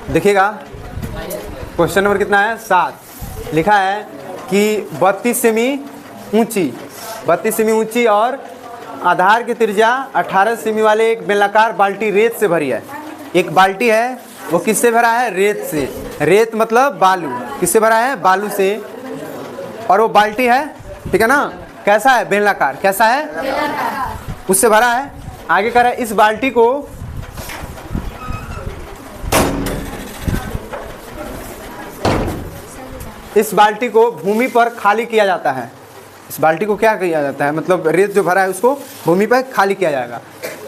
देखिएगा question number कितना है 7। लिखा है कि 32 सेमी ऊंची 32 सेमी ऊंची और आधार की त्रिज्या 18 सेमी वाले एक बेलनाकार बाल्टी रेत से भरी है। एक बाल्टी है वो किससे भरा है? रेत से। रेत मतलब बालू। किससे भरा है? बालू से। और वो बाल्टी है, ठीक है ना, कैसा है? बेलनाकार। कैसा है? उससे भरा है। आगे कह रहा है इस बाल्टी को भूमि पर खाली किया जाता है। इस बाल्टी को क्या किया जाता है? मतलब रेत जो भरा है उसको भूमि पर खाली किया जाएगा,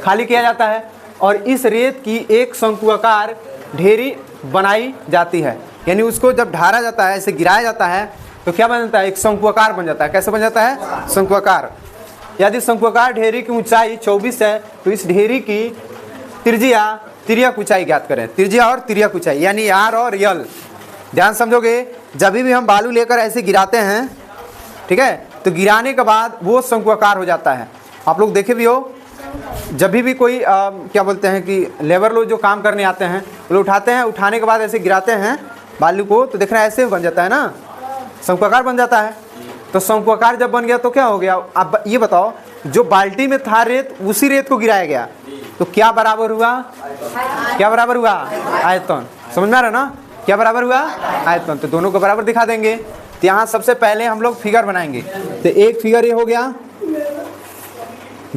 खाली किया जाता है। और इस रेत की एक शंकुआकार ढेरी बनाई जाती है। यानी उसको जब ढारा जाता है, ऐसे गिराया जाता है तो क्या बन जाता है? एक शंकुआकार बन जाता है। कैसे बन जाता है? शंकुआकार। यदि शंकुआकार ढेरी की ऊंचाई 24 है तो इस ढेरी की तिर्यक ऊंचाई ज्ञात करें। त्रिज्या और तिर्यक ऊंचाई यानी आर और यल। ध्यान समझोगे, जब भी हम बालू लेकर ऐसे गिराते हैं, ठीक है, तो गिराने के बाद वो शंकुआकार हो जाता है। आप लोग देखे भी हो, जब भी कोई क्या बोलते हैं कि लेबर लोग जो काम करने आते हैं वो लोग उठाते हैं, उठाने के बाद ऐसे गिराते हैं बालू को, तो देख रहे हैं ऐसे बन जाता है ना, शंकुआकार बन जाता है। तो शंकुआकार जब बन गया तो क्या हो गया? अब ये बताओ, जो बाल्टी में था रेत, उसी रेत को गिराया गया तो क्या बराबर हुआ? क्या बराबर हुआ? आयतन। समझ में आ रहा है ना? क्या बराबर हुआ? आयतन। तो दोनों को बराबर दिखा देंगे। तो यहाँ सबसे पहले हम लोग फिगर बनाएंगे। तो एक फिगर ये हो गया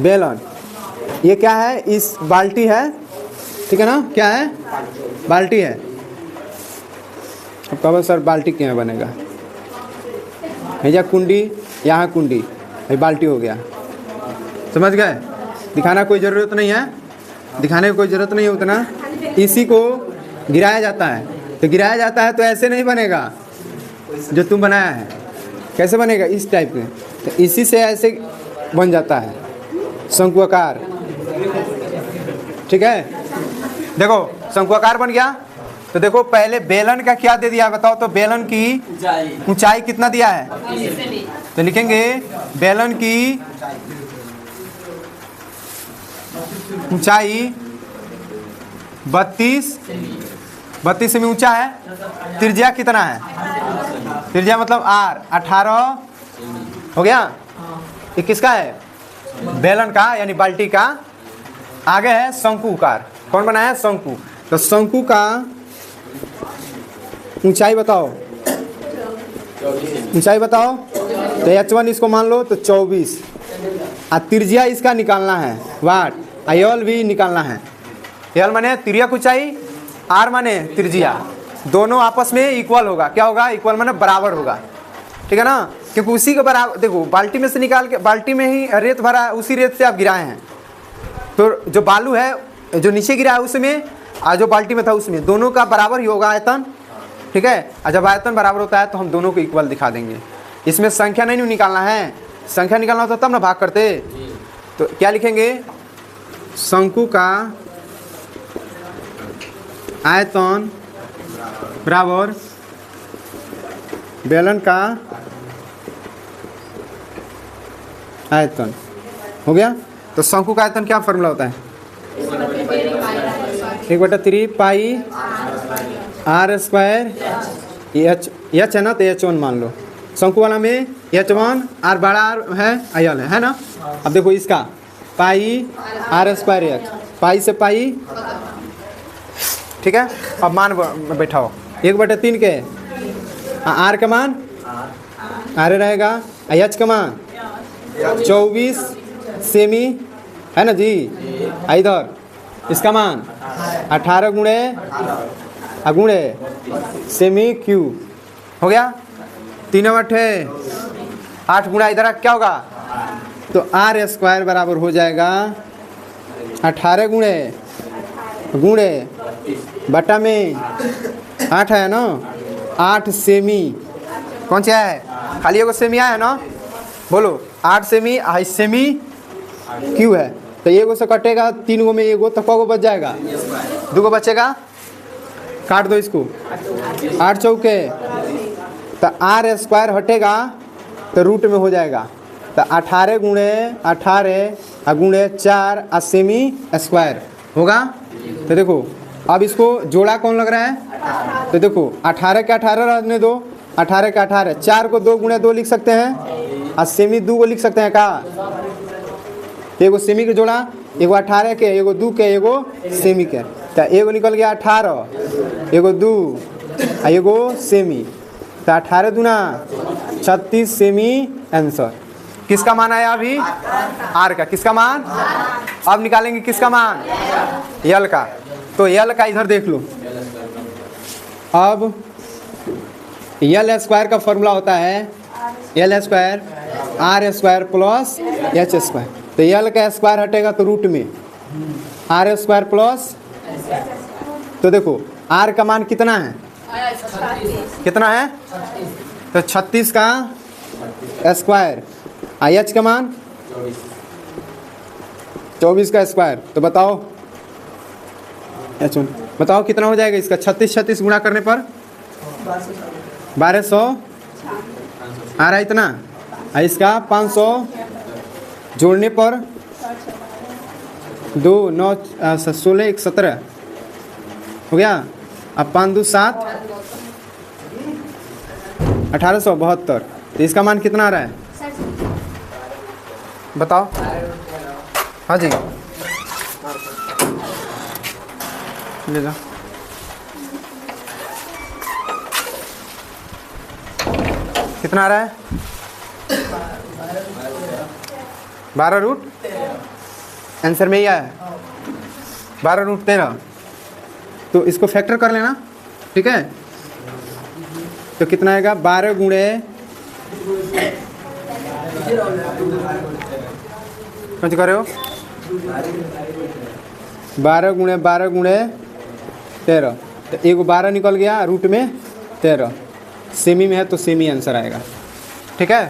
बेलन। ये क्या है? इस बाल्टी है, ठीक है ना? क्या है? बाल्टी है। अब कहो सर बाल्टी क्यों बनेगा? भैया कुंडी, यहाँ कुंडी, ये बाल्टी हो गया। समझ गए? दिखाना कोई ज़रूरत नहीं है, दिखाने की कोई ज़रूरत नहीं है उतना। इसी को गिराया जाता है। तो गिराया जाता है तो ऐसे नहीं बनेगा जो तुम बनाया है। कैसे बनेगा? इस टाइप के। तो इसी से ऐसे बन जाता है शंकुआकार, ठीक है। देखो शंकुआकार बन गया। तो देखो पहले बेलन का क्या दे दिया है बताओ? तो बेलन की ऊंचाई कितना दिया है? तो लिखेंगे बेलन की ऊंचाई 32 सेमी ऊंचा है। त्रिज्या कितना है? त्रिज्या मतलब आर 18 हो गया। ये किसका है? बेलन का यानी बाल्टी का। आगे है शंकुकार। कौन बनाया है? शंकु। तो शंकु का ऊंचाई बताओ, ऊंचाई बताओ। तो H1 इसको मान लो तो 24। और त्रिज्या इसका निकालना है वाट। यल भी निकालना है। यल माने तिर्यक ऊंचाई, आर माने त्रिज्या। दोनों आपस में इक्वल होगा। क्या होगा? इक्वल माने बराबर होगा, ठीक है ना? क्योंकि उसी के बराबर, देखो बाल्टी में से निकाल के, बाल्टी में ही रेत भरा है, उसी रेत से आप गिराए हैं। तो जो बालू है जो नीचे गिरा है उसमें, और जो बाल्टी में था उसमें, दोनों का बराबर ही होगा आयतन, ठीक है। और जब आयतन बराबर होता है तो हम दोनों को इक्वल दिखा देंगे। इसमें संख्या नहीं निकालना है। संख्या निकालना होता तब ना भाग करते। तो क्या लिखेंगे? शंकु का आयतन बराबर बेलन का आयतन। हो गया। तो शंकु का आयतन क्या फॉर्मूला होता है? 1/3 पाई आर स्क्वायर। एच है ना, तो H1 मान लो। शंकु वाला में H1 आर बड़ा आर है, आयल है ना। अब देखो इसका पाई आर स्क्वायर एच, पाई से पाई, ठीक है। अब मान बैठाओ 1/3 के आर का मान आर रहेगा, एच का मान 24 सेमी है ना जी। इधर इसका मान 18 गुणे सेमी क्यूब हो गया। 3/8 8 गुणा इधर क्या होगा? तो आर स्क्वायर बराबर हो जाएगा 18 गुणे बटा में 8 है ना, 8 सेमी। कौन सा है? खाली एगो सेमी आया है ना, बोलो 8 सेमी। सेमी क्यू है तो एगो से कटेगा, 3 गो में एगो, तो कौ बच जाएगा? 2 गो बचेगा। काट दो इसको। 8 चौके तो आर स्क्वायर हटेगा तो रूट में हो जाएगा। तो 18 गुणे 18 गुणे 4 सेमी स्क्वायर होगा। तो देखो अब इसको जोड़ा कौन लग रहा है? तो देखो 18 के 18 रहने दो, 18 के 18, 4 को 2 गुणे 2 लिख सकते हैं और सेमी 2 को लिख सकते हैं का? एगो सेमी के जोड़ा, एगो 18 के, एगो 2 के, एगो सेमी के। तो एगो निकल गया 18, एगो 2 और एगो सेमी। तो 18 दूना 36 सेमी आंसर। किसका मान आया अभी? आर का। किसका मान? अब निकालेंगे किसका मान? यल का। तो यल का इधर देख लो। अब यल स्क्वायर का फॉर्मूला होता है l square r square plus h square. तो यल का स्क्वायर हटेगा तो रूट में आर स्क्वायर प्लस, तो देखो आर का मान कितना है? कितना है? तो 36 का स्क्वायर। एच का मान 24 का स्क्वायर। तो बताओ बताओ कितना हो जाएगा इसका? 36 गुणा करने पर 1200 आ रहा है इतना। इसका 500 जोड़ने पर 2 9 16 1 17 हो गया। अब 5 2 7 1872। तो इसका मान कितना आ रहा है? बताओ। हाँ जी ले जाओ। कितना आ रहा है? 12 रूट आंसर में ही आया है 12 रूट 13। तो इसको फैक्टर कर लेना, ठीक है। तो कितना आएगा? 12 गुणे कुछ करे हो 12 गुणे 13। तो एगो 12 निकल गया रूट में 13, सेमी में है तो सेमी आंसर आएगा, ठीक है।